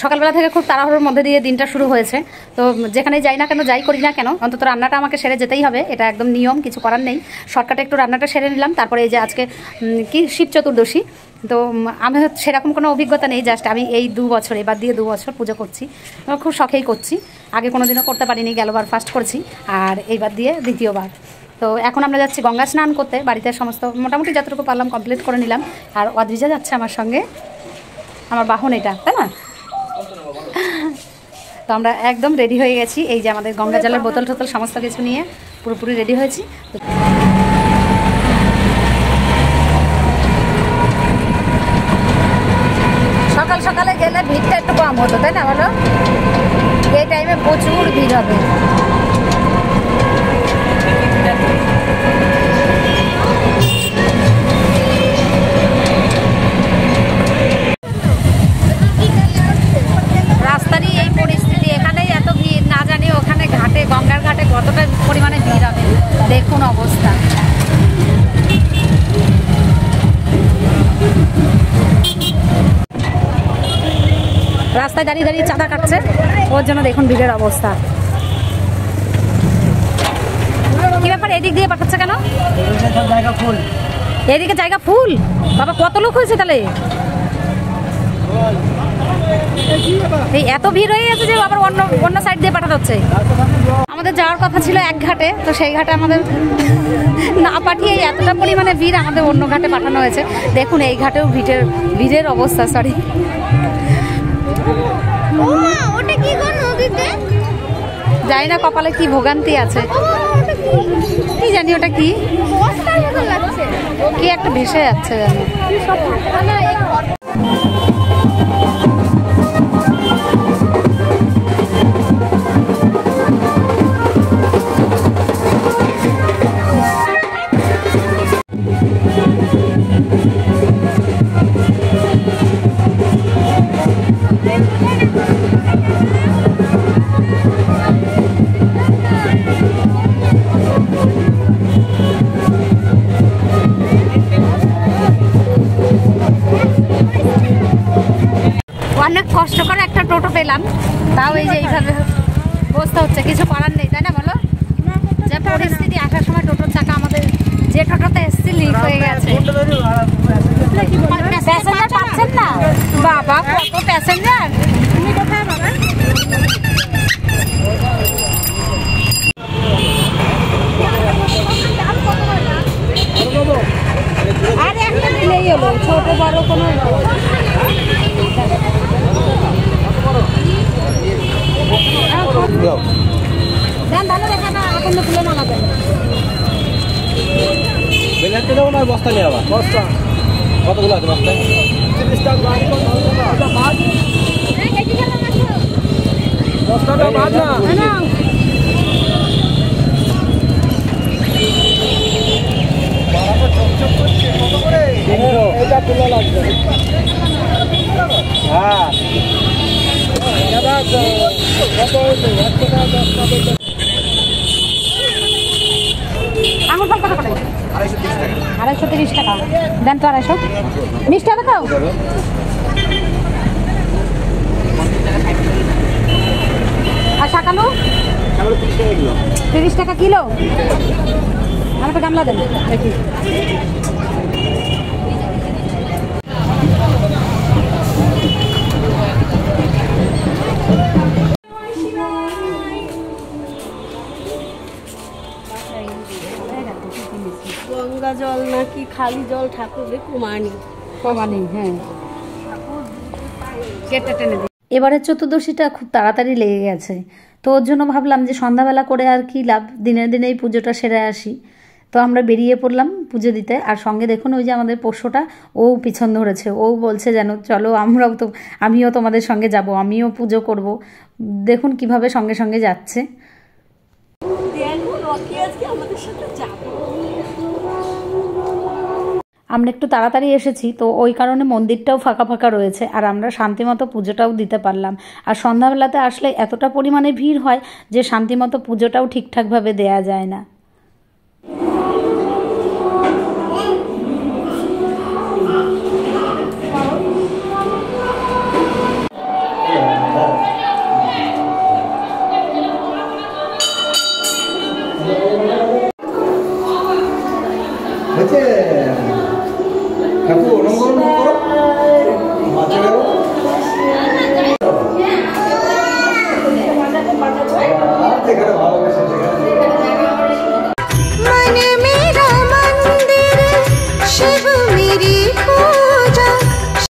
সকালবেলা থেকে খুব তাড়াহুড়োর মধ্যে দিয়ে দিনটা শুরু হয়েছে। তো যেখানে যাই না কেন, যাই করি না কেন, অন্তত রান্নাটা আমাকে সেরে যেতেই হবে, এটা একদম নিয়ম, কিছু করার নেই। শর্টকাটে একটু রান্নাটা সেরে নিলাম। তারপরে এই যে আজকে কি শিব চতুর্দশী, তো আমি সেরকম কোনো অভিজ্ঞতা নেই, জাস্ট আমি এই 2 বছর, এবার দিয়ে 2 বছর পুজো করছি, খুব শখেই করছি। আগে কোনো দিনও করতে পারিনি, গেলবার ফার্স্ট করেছি, আর এইবার দিয়ে দ্বিতীয়বার। তো এখন আমরা যাচ্ছি গঙ্গা স্নান করতে, বাড়িতে সমস্ত মোটামুটি যতটুকু পারলাম কমপ্লিট করে নিলাম। আর অদ্রিজা যাচ্ছে আমার সঙ্গে, আমার বাহন এটা, তাই না? তো আমরা একদম রেডি হয়ে গেছি, এই যে আমাদের গঙ্গা জলের বোতল টোতল সমস্ত কিছু নিয়ে পুরোপুরি রেডি হয়েছি। সকাল সকালে গেলে ভিড়টা একটু কম হতো, তাই না বলো? এই টাইমে প্রচুর ভিড় হবে। রাস্তারই এই পরিস্থিতি, এখানেই এত ভিড়, না জানি ওখানে ঘাটে, গঙ্গার ঘাটে কতটা পরিমাণে ভিড় হবে, দেখুন অবস্থা। রাস্তায় দাঁড়িয়ে দাঁড়িয়ে চাঁদা কাটছে, ওর জন্য দেখুন ভিড়ের অবস্থা। কি ব্যাপার, এদিক দিয়ে পাঠাচ্ছে কেন? এদিকে জায়গা ফুল, বাবা কত লোক হয়েছে তাহলে? এই এত ভিড় হয়ে গেছে যে আবার অন্য সাইড দিয়ে পাঠাতে হচ্ছে। আমাদের যাওয়ার কথা ছিল এক ঘাটে, তো সেই ঘাটে আমাদের না পাঠিয়ে এতটা পরিমাণে ভিড় আমাদের অন্য ঘাটে পাঠানো হয়েছে। দেখুন এই ঘাটেও ভিড়ের অবস্থা, সরি। জানি না কপালে কি ভোগান্তি আছে, কি জানি ওটা কি কি একটা ভেসে যাচ্ছে জানি। অনেক কষ্ট করে একটা টোটো পেলাম, তাও এই যে এইভাবে বসতে হচ্ছে, কিছু করার নেই, তাই না বলো? যে পরিস্থিতি, আসার সময় টোটোর চাকা আমাদের যে টোটোতে এসছি লিক হয়ে গেছে। প্যাসেঞ্জার পাচ্ছেন না বাবা, কত প্যাসেঞ্জার। তুমি কোথায় বাবা? আর একটা দিলেই হলো, ছোট বড় কোনো ভালো দেখা না, এখন তুলে নামাবেন। বেলাতে দেবো না, বস্তা নিয়ে আবার বস্তা কতগুলো আছে বস্তায়? 30 টাকা বস্তাটা বাদ না। এটা তুলে লাগবে। হ্যাঁ আঙুর ফল কত করে? 230 টাকা। দেন তো 250 মিষ্টি হবে তো? আর শাকালু 30 টাকা কিলো। আর একটা গামলা দেন দেখি। গঙ্গা জল নাকি খালি জল ঠাকুর কমানি? হ্যাঁ, এবারের চতুর্দশীটা খুব তাড়াতাড়ি লেগে গেছে, তো ওর জন্য ভাবলাম যে সন্ধ্যাবেলা করে আর কি লাভ, দিনের দিনেই পুজোটা সেরে আসি। তো আমরা বেরিয়ে পড়লাম পুজো দিতে। আর সঙ্গে দেখুন ওই যে আমাদের পোষ্যটা, ও পিছন ধরেছে, ও বলছে যেন চলো আমিও তোমাদের সঙ্গে যাব, আমিও পুজো করব। দেখুন কিভাবে সঙ্গে সঙ্গে যাচ্ছে। আমরা একটু তাড়াতাড়ি এসেছি, তো ওই কারণে মন্দিরটাও ফাঁকা ফাঁকা রয়েছে, আর আমরা শান্তিমতো পুজোটাও দিতে পারলাম। আর সন্ধ্যাবেলাতে আসলে এতটা পরিমাণে ভিড় হয় যে শান্তিমতো পুজোটাও ঠিকঠাকভাবে দেয়া যায় না। হয়েছে